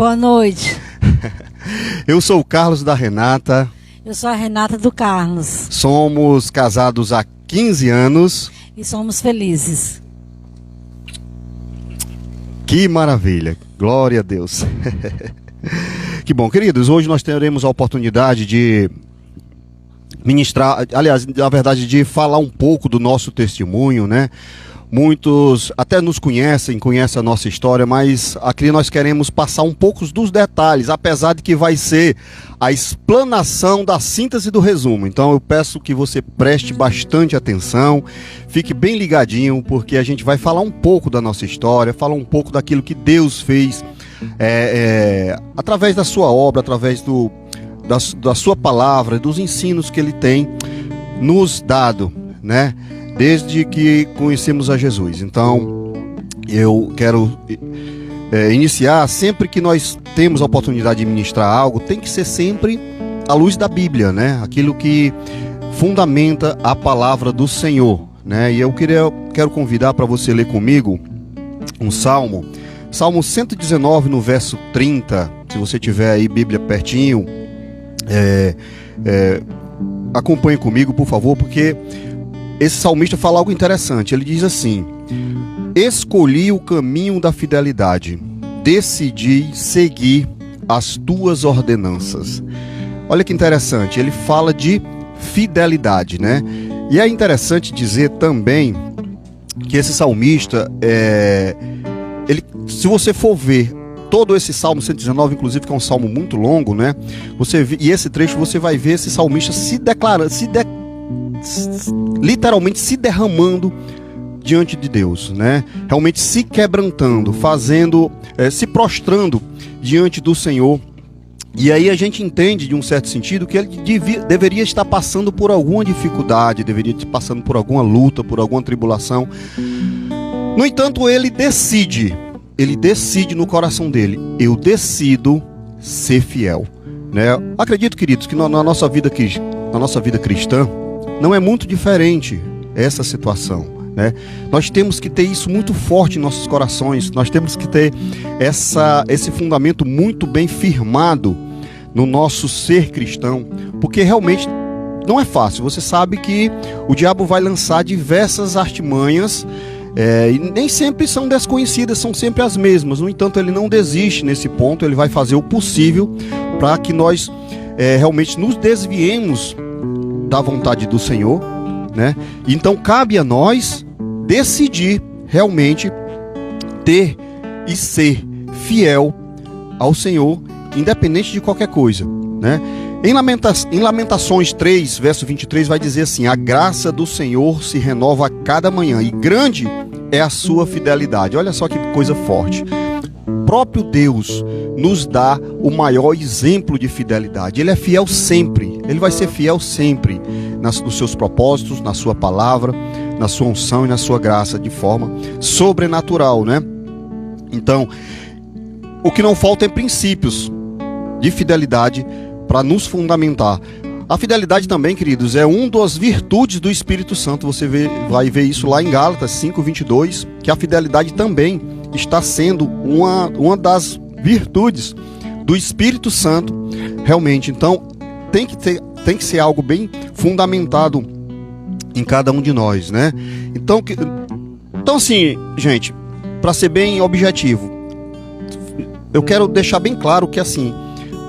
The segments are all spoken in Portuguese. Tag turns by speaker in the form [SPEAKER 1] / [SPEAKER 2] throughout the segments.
[SPEAKER 1] Boa noite.
[SPEAKER 2] Eu sou o Carlos da Renata.
[SPEAKER 1] Eu sou a Renata do Carlos.
[SPEAKER 2] Somos casados há 15 anos.
[SPEAKER 1] E somos felizes.
[SPEAKER 2] Que maravilha. Glória a Deus. Que bom, queridos. Hoje nós teremos a oportunidade de ministrar, aliás, na verdade, de falar um pouco do nosso testemunho, né? Muitos até nos conhecem a nossa história, mas aqui nós queremos passar um pouco dos detalhes, apesar de que vai ser a explanação da síntese do resumo. Então eu peço que você preste bastante atenção, fique bem ligadinho, porque a gente vai falar um pouco da nossa história, falar um pouco daquilo que Deus fez através da sua obra, através da sua palavra, dos ensinos que Ele tem nos dado, né? Desde que conhecemos a Jesus. Então, eu quero iniciar, sempre que nós temos a oportunidade de ministrar algo, tem que ser sempre à luz da Bíblia, né? Aquilo que fundamenta a palavra do Senhor, né? E eu quero convidar para você ler comigo um Salmo 119, no verso 30. Se você tiver aí Bíblia pertinho, acompanhe comigo, por favor, porque esse salmista fala algo interessante. Ele diz assim: escolhi o caminho da fidelidade, decidi seguir as tuas ordenanças. Olha que interessante, ele fala de fidelidade, né? E é interessante dizer também que esse salmista, se você for ver todo esse Salmo 119, inclusive, que é um salmo muito longo, né? E esse trecho você vai ver esse salmista literalmente se derramando diante de Deus, né? Realmente se quebrantando, se prostrando diante do Senhor. E aí a gente entende, de um certo sentido, que ele deveria estar passando por alguma dificuldade, deveria estar passando por alguma luta, por alguma tribulação. No entanto, ele decide no coração dele: eu decido ser fiel, né? Acredito, queridos, que na nossa vida cristã não é muito diferente essa situação, né? Nós temos que ter isso muito forte em nossos corações. Nós temos que ter esse fundamento muito bem firmado no nosso ser cristão, porque realmente não é fácil. Você sabe que o diabo vai lançar diversas artimanhas, e nem sempre são desconhecidas, são sempre as mesmas. No entanto, ele não desiste nesse ponto. Ele vai fazer o possível para que nós realmente nos desviemos da vontade do Senhor, né? Então cabe a nós decidir realmente ter e ser fiel ao Senhor, independente de qualquer coisa, né? Em Lamentações 3, verso 23, vai dizer assim: a graça do Senhor se renova a cada manhã, e grande é a sua fidelidade. Olha só que coisa forte. O próprio Deus nos dá o maior exemplo de fidelidade. Ele é fiel sempre. Ele vai ser fiel sempre nos seus propósitos, na sua palavra, na sua unção e na sua graça, de forma sobrenatural, né? Então, o que não falta é princípios de fidelidade para nos fundamentar. A fidelidade também, queridos, é uma das virtudes do Espírito Santo. Você vai ver isso lá em Gálatas 5:22, que a fidelidade também está sendo uma das virtudes do Espírito Santo, realmente. Então, tem que ser algo bem fundamentado em cada um de nós, né? Então assim, gente, para ser bem objetivo, eu quero deixar bem claro que, assim,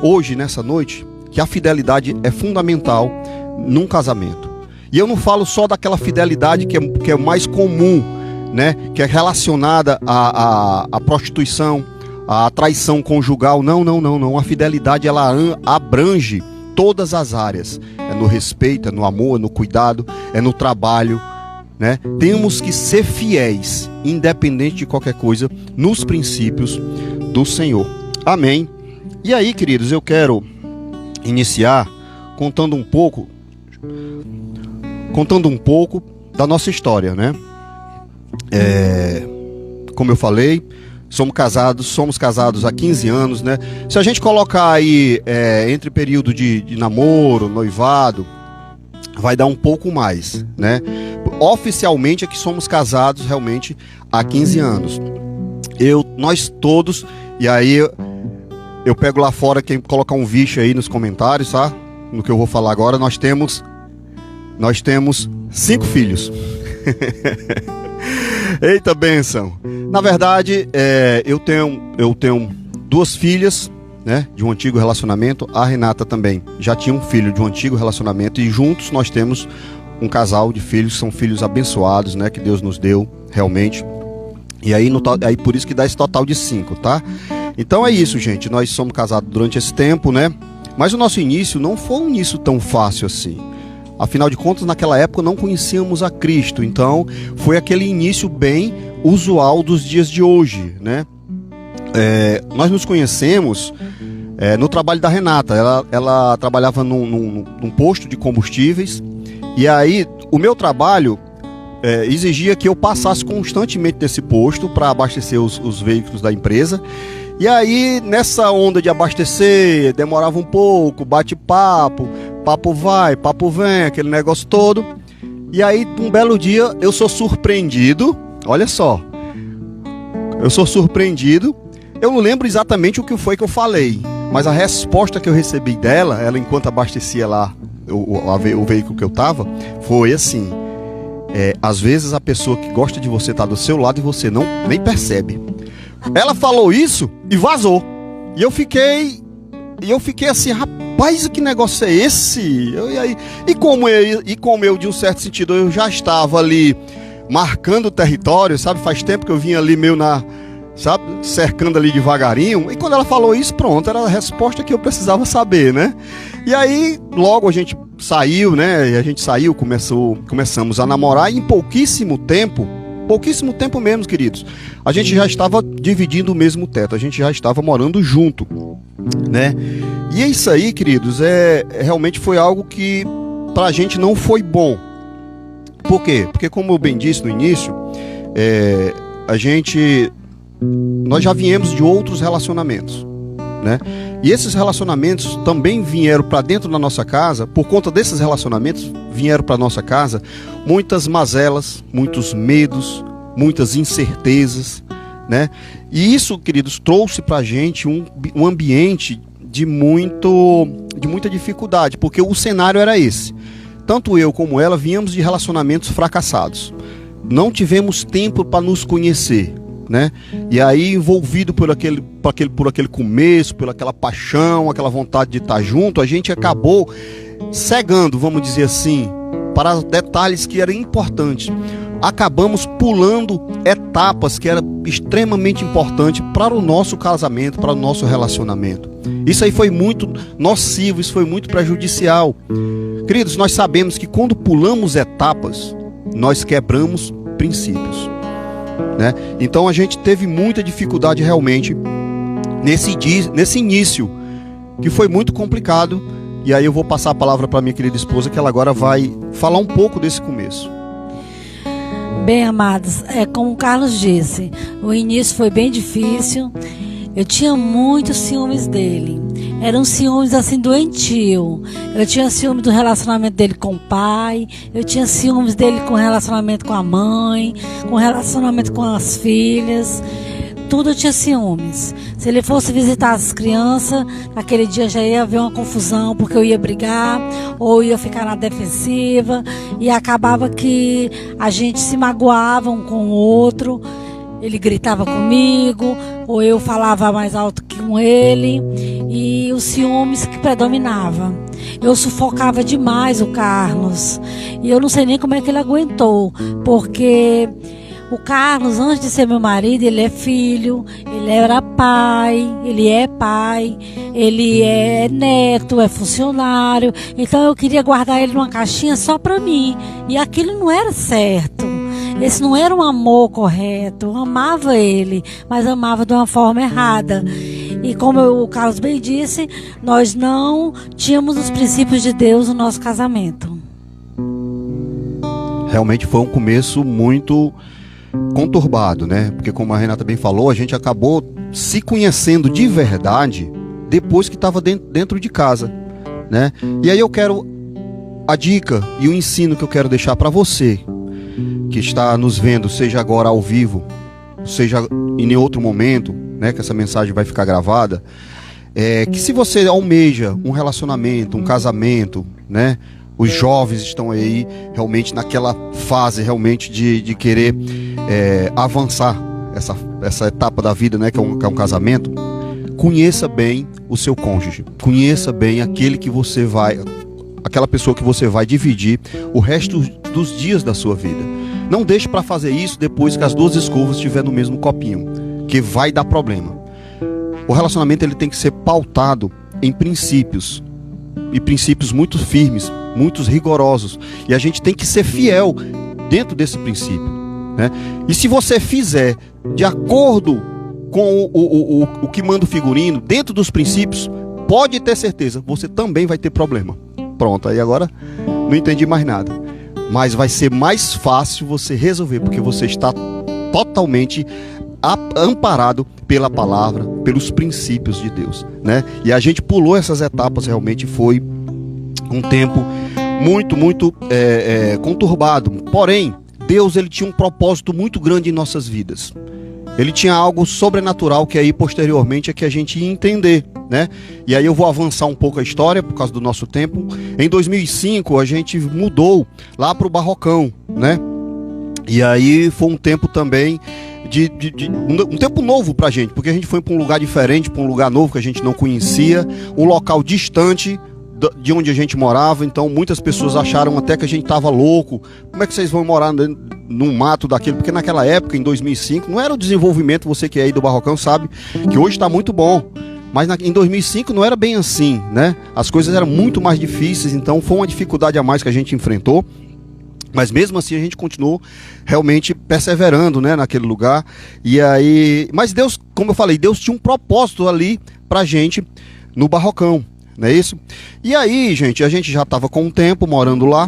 [SPEAKER 2] hoje, nessa noite, que a fidelidade é fundamental num casamento. E eu não falo só daquela fidelidade que é mais comum, né? Que é relacionada à prostituição, à traição conjugal. Não. A fidelidade, ela abrange todas as áreas. É no respeito, é no amor, é no cuidado, é no trabalho, né? Temos que ser fiéis, independente de qualquer coisa, nos princípios do Senhor. Amém? E aí, queridos, eu quero iniciar contando um pouco da nossa história, né? Como eu falei, somos casados há 15 anos, né? Se a gente colocar aí entre período de namoro, noivado, vai dar um pouco mais, né? Oficialmente é que somos casados realmente há 15 anos. Nós todos, e aí eu pego lá fora, quem colocar um vixe aí nos comentários, tá? No que eu vou falar agora, nós temos 5 filhos. Eita bênção! Na verdade, eu tenho 2 filhas, né, de um antigo relacionamento. A Renata também já tinha um filho de um antigo relacionamento, e juntos nós temos um casal de filhos, são filhos abençoados, né, que Deus nos deu, realmente. E aí, aí por isso que dá esse total de 5, tá? Então é isso, gente. Nós somos casados durante esse tempo, né? Mas o nosso início não foi um início tão fácil assim. Afinal de contas, naquela época não conhecíamos a Cristo. Então foi aquele início bem usual dos dias de hoje, né? Nós nos conhecemos no trabalho da Renata. Ela trabalhava num posto de combustíveis. E aí o meu trabalho exigia que eu passasse constantemente nesse posto para abastecer os veículos da empresa. E aí, nessa onda de abastecer, demorava um pouco, bate-papo, papo vai, papo vem, aquele negócio todo. E aí, um belo dia, eu sou surpreendido, olha só, eu sou surpreendido, eu não lembro exatamente o que foi que eu falei, mas a resposta que eu recebi dela, ela enquanto abastecia lá o veículo que eu tava, foi assim: às vezes a pessoa que gosta de você tá do seu lado e você nem percebe. Ela falou isso e vazou. E eu fiquei assim, rapaz, que negócio é esse? E como eu, de um certo sentido, eu já estava ali marcando o território, sabe? Faz tempo que eu vinha ali meio sabe? Cercando ali devagarinho. E quando ela falou isso, pronto, era a resposta que eu precisava saber, né? E aí, logo a gente saiu, né? E a gente saiu, começamos a namorar, e em pouquíssimo tempo mesmo, queridos, a gente já estava dividindo o mesmo teto, a gente já estava morando junto, né? E é isso aí, queridos, realmente foi algo que pra gente não foi bom. Por quê? Porque, como eu bem disse no início, nós já viemos de outros relacionamentos, né? E esses relacionamentos também vieram para dentro da nossa casa. Por conta desses relacionamentos, vieram para nossa casa muitas mazelas, muitos medos, muitas incertezas, né? E isso, queridos, trouxe para a gente um ambiente de muita dificuldade, porque o cenário era esse. Tanto eu como ela viemos de relacionamentos fracassados. Não tivemos tempo para nos conhecer, né? E aí, envolvido por aquele começo, por aquela paixão, aquela vontade de estar junto, a gente acabou cegando, vamos dizer assim, para detalhes que eram importantes. Acabamos pulando etapas que eram extremamente importantes para o nosso casamento, para o nosso relacionamento. Isso aí foi muito nocivo, isso foi muito prejudicial. Queridos, nós sabemos que quando pulamos etapas, nós quebramos princípios, né? Então a gente teve muita dificuldade realmente nesse início, que foi muito complicado. E aí eu vou passar a palavra para minha querida esposa, que ela agora vai falar um pouco desse começo.
[SPEAKER 1] Bem, amados, como o Carlos disse, o início foi bem difícil. Eu tinha muitos ciúmes dele. Eram ciúmes assim doentio. Eu tinha ciúme do relacionamento dele com o pai. Eu tinha ciúmes dele com o relacionamento com a mãe, com o relacionamento com as filhas. Tudo eu tinha ciúmes. Se ele fosse visitar as crianças, aquele dia já ia haver uma confusão, porque eu ia brigar ou ia ficar na defensiva, e acabava que a gente se magoava um com o outro. Ele gritava comigo, ou eu falava mais alto que com ele, e os ciúmes que predominavam. Eu sufocava demais o Carlos, e eu não sei nem como é que ele aguentou, porque o Carlos, antes de ser meu marido, ele é filho, ele era pai, ele é pai, ele é neto, é funcionário. Então eu queria guardar ele numa caixinha só para mim, e aquilo não era certo. Esse não era um amor correto. Eu amava ele, mas amava de uma forma errada. E como o Carlos bem disse, nós não tínhamos os princípios de Deus no nosso casamento.
[SPEAKER 2] Realmente foi um começo muito conturbado, né? Porque, como a Renata bem falou, a gente acabou se conhecendo de verdade depois que estava dentro de casa, né? E aí eu quero a dica e o ensino que eu quero deixar para você que está nos vendo, seja agora ao vivo, seja em outro momento, né, que essa mensagem vai ficar gravada. que se você almeja um relacionamento, um casamento, né? Os jovens estão aí realmente naquela fase realmente de querer avançar essa etapa da vida, né? Que é um casamento. Conheça bem o seu cônjuge, conheça bem aquela pessoa que você vai dividir o resto dos dias da sua vida. Não deixe para fazer isso depois que as duas escovas estiverem no mesmo copinho, que vai dar problema. O relacionamento ele tem que ser pautado em princípios, e princípios muito firmes, muito rigorosos, e a gente tem que ser fiel dentro desse princípio, né? E se você fizer de acordo com o que manda o figurino, dentro dos princípios, pode ter certeza, você também vai ter problema. Pronto, aí agora não entendi mais nada. Mas vai ser mais fácil você resolver, porque você está totalmente amparado pela palavra, pelos princípios de Deus, né? E a gente pulou essas etapas, realmente foi um tempo muito conturbado. Porém, Deus ele tinha um propósito muito grande em nossas vidas. Ele tinha algo sobrenatural que aí posteriormente é que a gente ia entender, né? E aí eu vou avançar um pouco a história por causa do nosso tempo. Em 2005 a gente mudou lá para o Barrocão, né? E aí foi um tempo também um tempo novo pra gente, porque a gente foi para um lugar diferente, para um lugar novo que a gente não conhecia, um local distante de onde a gente morava. Então muitas pessoas acharam até que a gente estava louco. Como é que vocês vão morar num mato daquele? Porque naquela época, em 2005, não era o desenvolvimento, você que é aí do Barrocão sabe que hoje está muito bom, mas em 2005 não era bem assim, né? As coisas eram muito mais difíceis, então foi uma dificuldade a mais que a gente enfrentou. Mas mesmo assim a gente continuou realmente perseverando, né, naquele lugar. E aí, mas Deus, como eu falei, Deus tinha um propósito ali pra gente no Barrocão, não é isso? E aí, gente, a gente já estava com um tempo morando lá.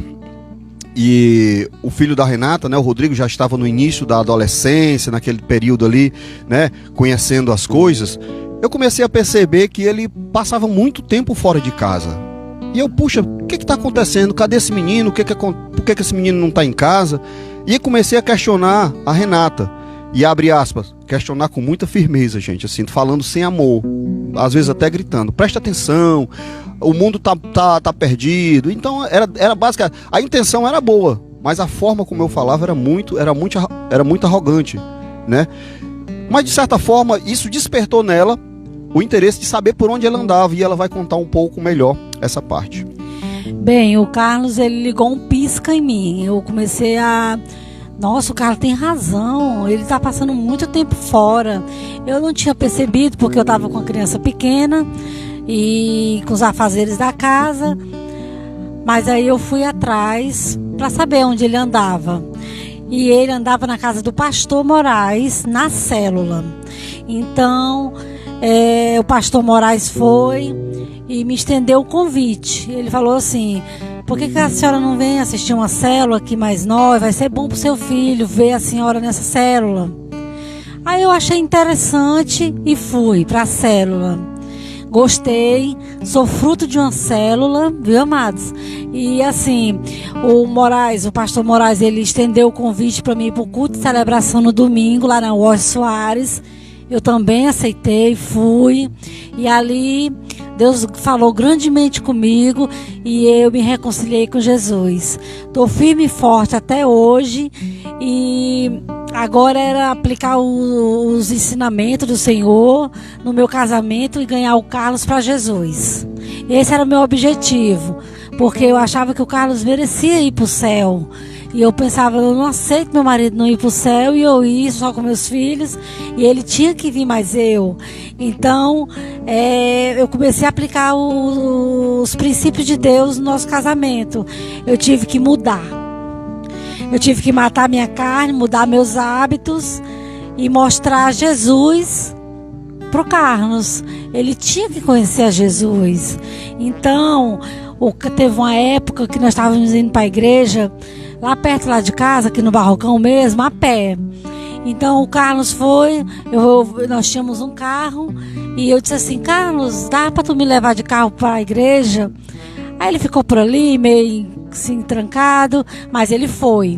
[SPEAKER 2] E o filho da Renata, né, o Rodrigo, já estava no início da adolescência, naquele período ali, né, conhecendo as coisas. Eu comecei a perceber que ele passava muito tempo fora de casa. E eu, puxa, o que está acontecendo? Cadê esse menino? Por que esse menino não está em casa? E comecei a questionar a Renata. E abre aspas, questionar com muita firmeza, gente, assim, falando sem amor. Às vezes até gritando, presta atenção, o mundo tá perdido. Então era básica. A intenção era boa, mas a forma como eu falava era muito arrogante, né? Mas de certa forma isso despertou nela o interesse de saber por onde ela andava, e ela vai contar um pouco melhor essa parte.
[SPEAKER 1] Bem, o Carlos ele ligou um pisca em mim. Eu comecei a... Nossa, o Carlos tem razão, ele está passando muito tempo fora. Eu não tinha percebido porque eu estava com a criança pequena e com os afazeres da casa. Mas aí eu fui atrás para saber onde ele andava. E ele andava na casa do pastor Moraes, na célula. Então... o pastor Moraes foi e me estendeu o convite. Ele falou assim: por que a senhora não vem assistir uma célula aqui mais nova? Vai ser bom para o seu filho ver a senhora nessa célula. Aí eu achei interessante e fui para a célula. Gostei, sou fruto de uma célula, viu, amados? E assim, o pastor Moraes, ele estendeu o convite para mim para o culto de celebração no domingo, lá na Washington Soares. Eu também aceitei, fui, e ali Deus falou grandemente comigo e eu me reconciliei com Jesus. Estou firme e forte até hoje, e agora era aplicar os ensinamentos do Senhor no meu casamento e ganhar o Carlos para Jesus. Esse era o meu objetivo, porque eu achava que o Carlos merecia ir para o céu. E eu pensava, eu não aceito meu marido não ir para o céu e eu ir só com meus filhos, e ele tinha que vir mais eu. Então, eu comecei a aplicar os princípios de Deus no nosso casamento. Eu tive que mudar. Eu tive que matar minha carne, mudar meus hábitos e mostrar Jesus para o Carlos. Ele tinha que conhecer a Jesus. Então, teve uma época que nós estávamos indo para a igreja, lá perto lá de casa, aqui no Barrocão mesmo, a pé. Então o Carlos foi, nós tínhamos um carro, e eu disse assim: Carlos, dá para tu me levar de carro para a igreja? Aí ele ficou por ali, meio assim, trancado, mas ele foi.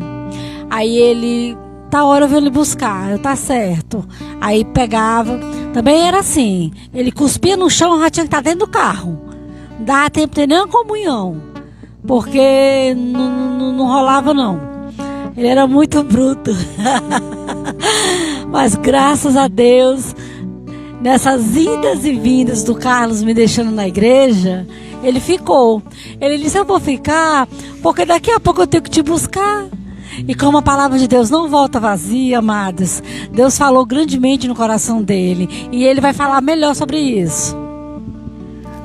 [SPEAKER 1] Aí ele tá hora eu vou lhe buscar, tá certo. Aí pegava, também era assim, ele cuspia no chão, já tinha que estar dentro do carro. Não dava tempo de ter nenhuma comunhão, porque não rolava não. Ele era muito bruto. Mas graças a Deus, nessas idas e vindas do Carlos me deixando na igreja, ele ficou. Ele disse, eu vou ficar, porque daqui a pouco eu tenho que te buscar. E como a palavra de Deus não volta vazia, amados, Deus falou grandemente no coração dele. E ele vai falar melhor sobre isso.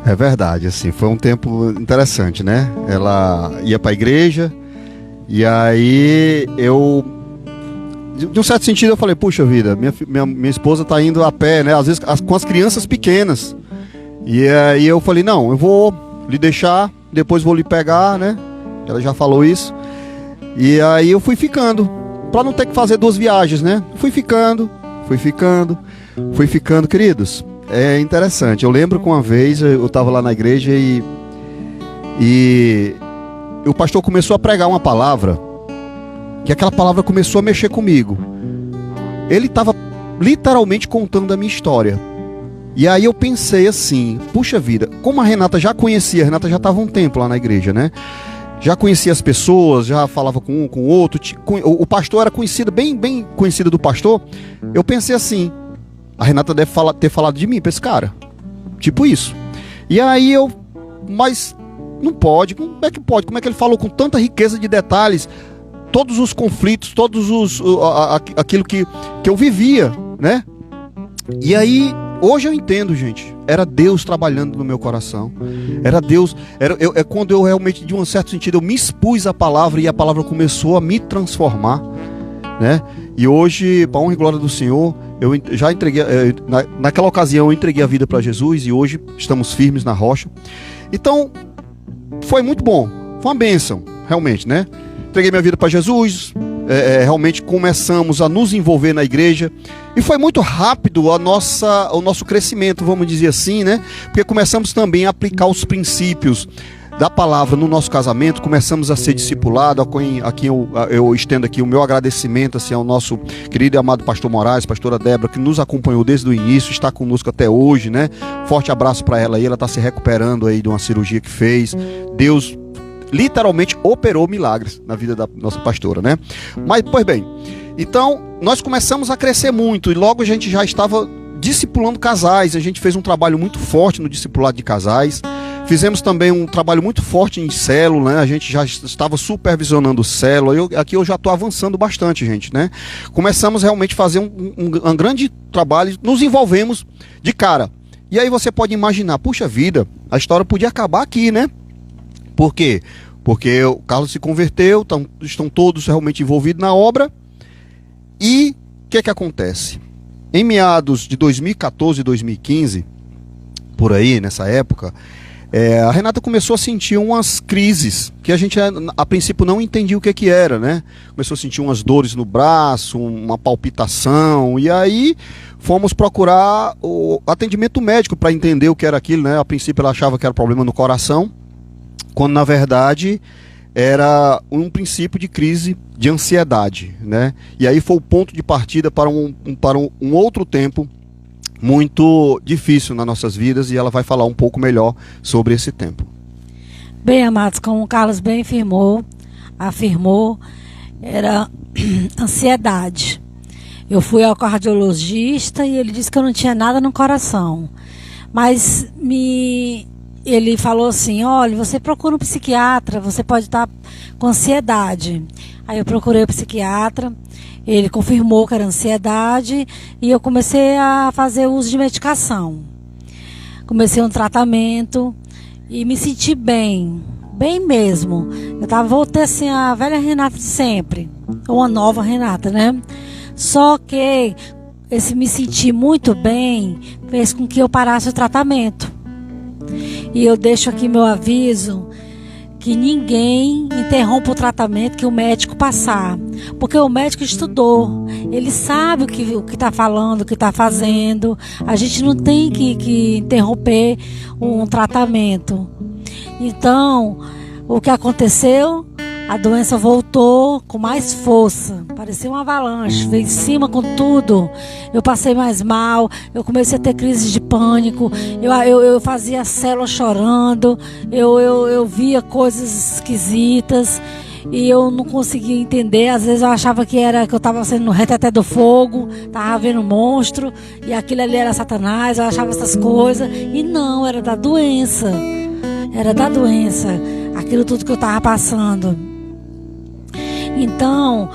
[SPEAKER 2] É verdade, assim, foi um tempo interessante, né? Ela ia para a igreja e aí eu, de um certo sentido, eu falei, puxa vida, minha esposa tá indo a pé, né? Às vezes com as crianças pequenas. E aí eu falei, não, eu vou lhe deixar, depois vou lhe pegar, né? Ela já falou isso. E aí eu fui ficando, para não ter que fazer 2 viagens, né? Fui ficando, queridos. É interessante. Eu lembro que uma vez eu estava lá na igreja e o pastor começou a pregar uma palavra, que aquela palavra começou a mexer comigo. Ele estava literalmente contando a minha história. E aí eu pensei assim, puxa vida, como a Renata já conhecia, a Renata já estava um tempo lá na igreja, né? Já conhecia as pessoas, já falava com um, com o outro. O pastor era conhecido, bem conhecido do pastor. Eu pensei assim, a Renata deve ter falado de mim para esse cara. Tipo isso. E aí mas não pode, como é que pode? Como é que ele falou com tanta riqueza de detalhes? Todos os conflitos, aquilo que eu vivia, né? E aí, hoje eu entendo, gente. Era Deus trabalhando no meu coração. Era Deus. É quando eu realmente, de um certo sentido, eu me expus à palavra e a palavra começou a me transformar, né? E hoje, para a honra e glória do Senhor, eu já entreguei, naquela ocasião eu entreguei a vida para Jesus e hoje estamos firmes na rocha. Então, foi muito bom. Foi uma bênção, realmente, né? Entreguei minha vida para Jesus. Realmente começamos a nos envolver na igreja e foi muito rápido o nosso crescimento, vamos dizer assim, né? Porque começamos também a aplicar os princípios da palavra no nosso casamento, começamos a ser discipulados. Aqui eu estendo aqui o meu agradecimento assim, ao nosso querido e amado pastor Moraes, pastora Débora, que nos acompanhou desde o início, está conosco até hoje, né? Forte abraço para ela aí, ela está se recuperando aí de uma cirurgia que fez. Deus literalmente operou milagres na vida da nossa pastora, né? Mas, pois bem, então nós começamos a crescer muito e logo a gente já estava discipulando casais. A gente fez um trabalho muito forte no discipulado de casais. Fizemos também um trabalho muito forte em célula, né? A gente já estava supervisionando célula. Aqui eu já estou avançando bastante, gente, né? Começamos realmente a fazer um grande trabalho, nos envolvemos de cara. E aí você pode imaginar, puxa vida, a história podia acabar aqui, né? Por quê? Porque o Carlos se converteu, estão todos realmente envolvidos na obra. E o que acontece? Em meados de 2014 e 2015, por aí, nessa época, a Renata começou a sentir umas crises, que a gente a princípio não entendia o que era, né? Começou a sentir umas dores no braço, uma palpitação, e aí fomos procurar o atendimento médico para entender o que era aquilo, né? A princípio ela achava que era problema no coração, quando na verdade era um princípio de crise de ansiedade, né? E aí foi o ponto de partida para um outro tempo muito difícil nas nossas vidas, e ela vai falar um pouco melhor sobre esse tempo.
[SPEAKER 1] Bem, amados, como o Carlos bem afirmou, era ansiedade. Eu fui ao cardiologista e ele disse que eu não tinha nada no coração, mas ele falou assim, olha, você procura um psiquiatra, você pode estar com ansiedade. Aí eu procurei o psiquiatra, ele confirmou que era ansiedade e eu comecei a fazer uso de medicação. Comecei um tratamento e me senti bem mesmo. Voltei assim a velha Renata de sempre, uma nova Renata, né? Só que esse me sentir muito bem fez com que eu parasse o tratamento. E eu deixo aqui meu aviso que ninguém interrompa o tratamento que o médico passar, porque o médico estudou, ele sabe o que está falando, o que está fazendo. A gente não tem que interromper um tratamento. Então, o que aconteceu? a doença voltou com mais força, parecia uma avalanche, veio em cima com tudo. Eu passei mais mal, eu comecei a ter crise de pânico, eu fazia célula chorando, eu via coisas esquisitas e eu não conseguia entender. Às vezes eu achava que eu estava sendo no reteté do fogo, estava vendo um monstro e aquilo ali era Satanás, eu achava essas coisas e não, era da doença, aquilo tudo que eu estava passando. Então,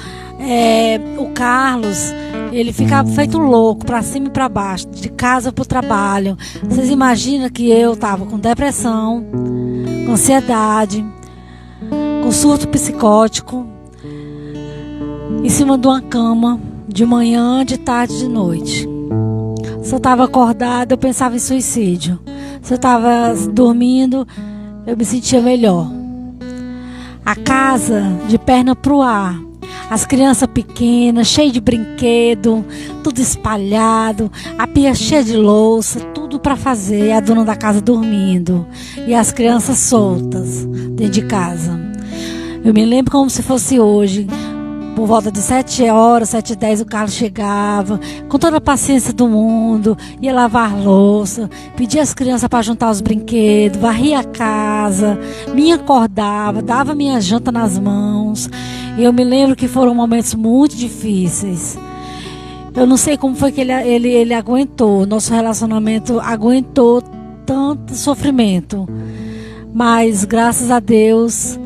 [SPEAKER 1] o Carlos, ele ficava feito louco, para cima e para baixo, de casa para o trabalho. Vocês imaginam que eu estava com depressão, com ansiedade, com surto psicótico, em cima de uma cama, de manhã, de tarde, de noite. Se eu estava acordada, eu pensava em suicídio. Se eu estava dormindo, eu me sentia melhor. A casa de perna pro ar, as crianças pequenas, cheias de brinquedo, tudo espalhado, a pia cheia de louça, tudo para fazer, a dona da casa dormindo e as crianças soltas dentro de casa. Eu me lembro como se fosse hoje. Por volta de 7h, 7h10, o Carlos chegava, com toda a paciência do mundo, ia lavar louça, pedia às crianças para juntar os brinquedos, varria a casa, me acordava, dava minha janta nas mãos. E eu me lembro que foram momentos muito difíceis. Eu não sei como foi que ele aguentou, nosso relacionamento aguentou tanto sofrimento. Mas, graças a Deus,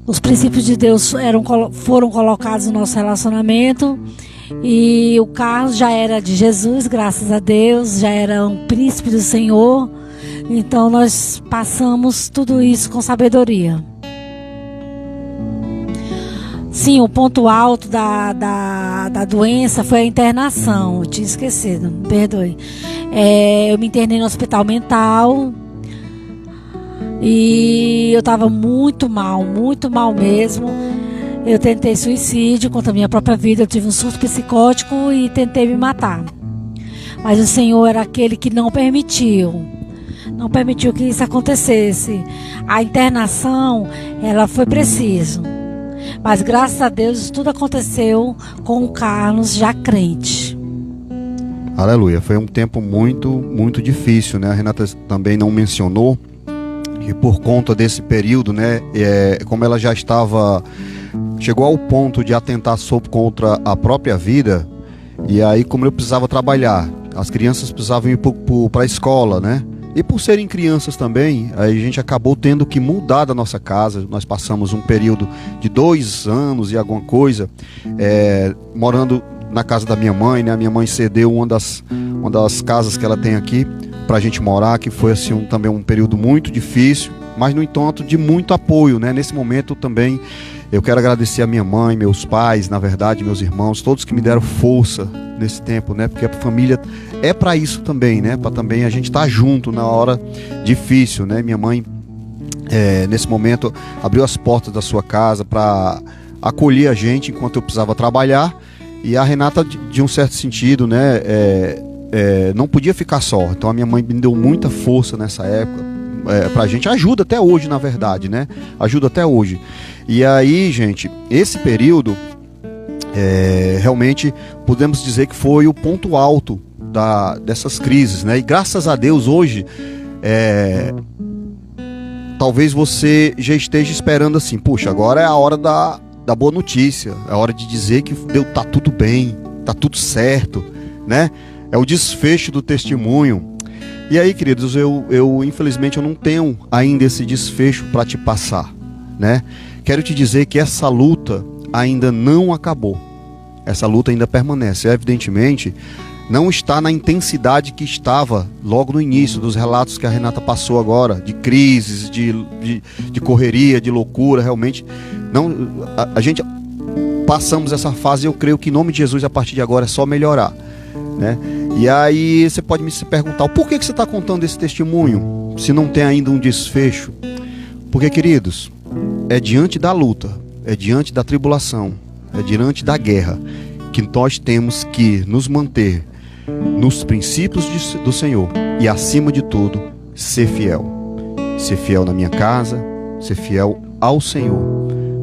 [SPEAKER 1] os princípios de Deus foram colocados no nosso relacionamento e o Carlos já era de Jesus, graças a Deus, já era um príncipe do Senhor. Então nós passamos tudo isso com sabedoria. Sim, o ponto alto da doença foi a internação. Eu tinha esquecido, me perdoe. Eu me internei no hospital mental. E eu estava muito mal mesmo. Eu tentei suicídio contra a minha própria vida. Eu tive um surto psicótico e tentei me matar. Mas o Senhor era aquele que não permitiu que isso acontecesse. A internação, ela foi preciso. Mas graças a Deus tudo aconteceu com o Carlos já crente.
[SPEAKER 2] Aleluia, foi um tempo muito, muito difícil, né? A Renata também não mencionou que por conta desse período, né, como ela já chegou ao ponto de atentar contra a própria vida, e aí como eu precisava trabalhar, as crianças precisavam ir para a escola, né, e por serem crianças também, aí a gente acabou tendo que mudar da nossa casa. Nós passamos um período de 2 anos e alguma coisa, morando na casa da minha mãe, né, a minha mãe cedeu uma das casas que ela tem aqui para a gente morar, que foi assim também um período muito difícil, mas no entanto de muito apoio, né? Nesse momento também eu quero agradecer a minha mãe, meus pais, na verdade, meus irmãos, todos que me deram força nesse tempo, né? Porque a família é para isso também, né? Para também a gente estar junto na hora difícil, né? Minha mãe, nesse momento, abriu as portas da sua casa para acolher a gente enquanto eu precisava trabalhar, e a Renata, de um certo sentido, né? Não podia ficar só. Então a minha mãe me deu muita força nessa época, pra gente, ajuda até hoje, na verdade, né? Ajuda até hoje. E aí, gente, esse período realmente podemos dizer que foi o ponto alto dessas crises, né? E graças a Deus hoje, talvez você já esteja esperando assim, puxa, agora é a hora da boa notícia, é a hora de dizer que tá tudo bem, tá tudo certo, né? É o desfecho do testemunho. E aí, queridos, eu infelizmente eu não tenho ainda esse desfecho para te passar, né? Quero te dizer que essa luta ainda não acabou. Essa luta ainda permanece. Evidentemente, não está na intensidade que estava logo no início dos relatos que a Renata passou agora, de crises, de correria, de loucura. Realmente, não, a gente passamos essa fase, e eu creio que em nome de Jesus, a partir de agora, é só melhorar, né? E aí você pode me perguntar, por que você está contando esse testemunho se não tem ainda um desfecho? Porque, queridos, é diante da luta, é diante da tribulação, é diante da guerra que nós temos que nos manter nos princípios do Senhor e, acima de tudo, ser fiel. Ser fiel na minha casa, ser fiel ao Senhor.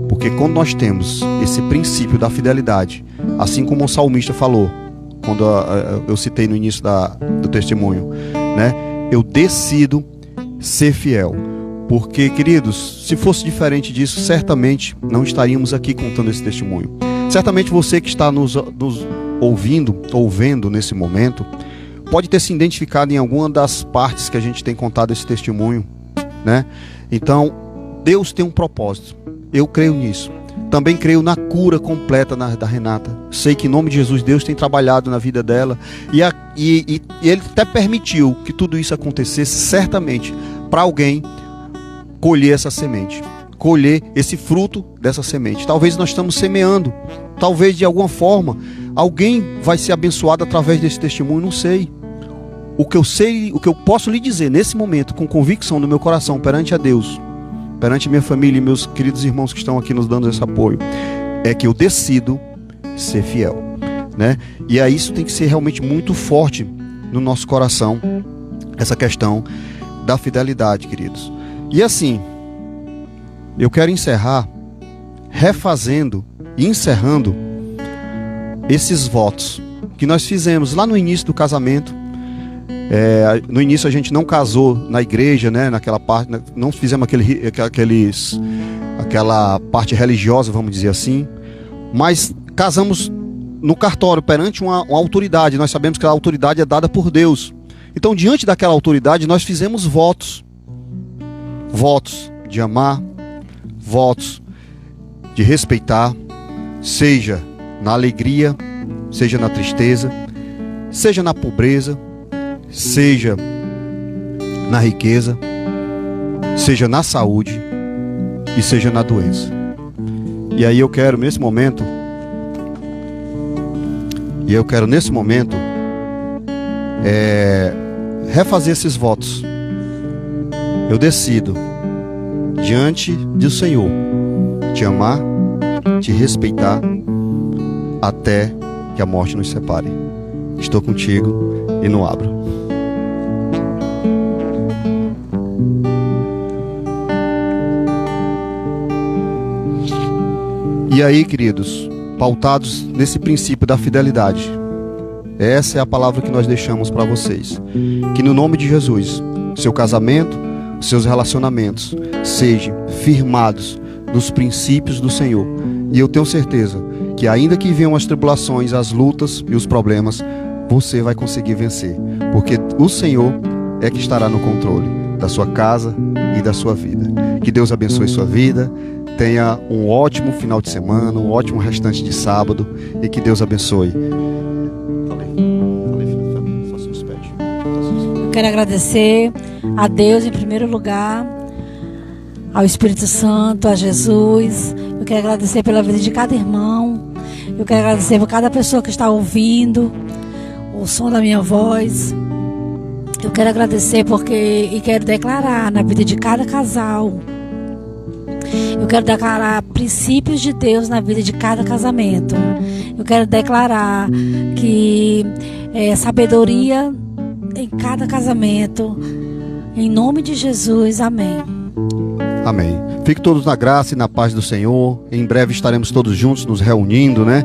[SPEAKER 2] Porque quando nós temos esse princípio da fidelidade, assim como o salmista falou, quando eu citei no início do testemunho, né? Eu decido ser fiel. Porque, queridos, se fosse diferente disso, certamente não estaríamos aqui contando esse testemunho. Certamente você que está nos ouvindo ou vendo nesse momento, pode ter se identificado em alguma das partes que a gente tem contado esse testemunho, né? Então, Deus tem um propósito. Eu creio nisso. Também creio na cura completa da Renata. Sei que em nome de Jesus Deus tem trabalhado na vida dela e Ele até permitiu que tudo isso acontecesse, certamente para alguém colher essa semente, colher esse fruto dessa semente. Talvez nós estamos semeando, talvez de alguma forma alguém vai ser abençoado através desse testemunho, não sei. O que eu sei, o que eu posso lhe dizer nesse momento, com convicção no meu coração perante a Deus, perante minha família e meus queridos irmãos que estão aqui nos dando esse apoio, é que eu decido ser fiel, né? E aí isso tem que ser realmente muito forte no nosso coração, essa questão da fidelidade, queridos. E assim, eu quero encerrar refazendo e encerrando esses votos que nós fizemos lá no início do casamento. No início a gente não casou na igreja, né? Naquela parte, não fizemos aquela parte religiosa, vamos dizer assim, mas casamos no cartório perante uma autoridade. Nós sabemos que a autoridade é dada por Deus. Então, diante daquela autoridade, nós fizemos votos de amar, votos de respeitar, seja na alegria, seja na tristeza, seja na pobreza, seja na riqueza, seja na saúde e seja na doença. E aí eu quero nesse momento refazer esses votos. Eu decido diante do Senhor te amar, te respeitar até que a morte nos separe. Estou contigo e não abro. E aí, queridos, pautados nesse princípio da fidelidade, essa é a palavra que nós deixamos para vocês. Que no nome de Jesus, seu casamento, seus relacionamentos sejam firmados nos princípios do Senhor. E eu tenho certeza que ainda que venham as tribulações, as lutas e os problemas, você vai conseguir vencer. Porque o Senhor é que estará no controle da sua casa e da sua vida. Que Deus abençoe sua vida. Tenha um ótimo final de semana, um ótimo restante de sábado. E que Deus abençoe.
[SPEAKER 1] Eu quero agradecer a Deus em primeiro lugar, ao Espírito Santo, a Jesus. Eu quero agradecer pela vida de cada irmão. Eu quero agradecer por cada pessoa que está ouvindo o som da minha voz. Eu quero agradecer e quero declarar na vida de cada casal. Eu quero declarar princípios de Deus na vida de cada casamento. Eu quero declarar que sabedoria em cada casamento. Em nome de Jesus, amém.
[SPEAKER 2] Amém. Fiquem todos na graça e na paz do Senhor. Em breve estaremos todos juntos nos reunindo, né?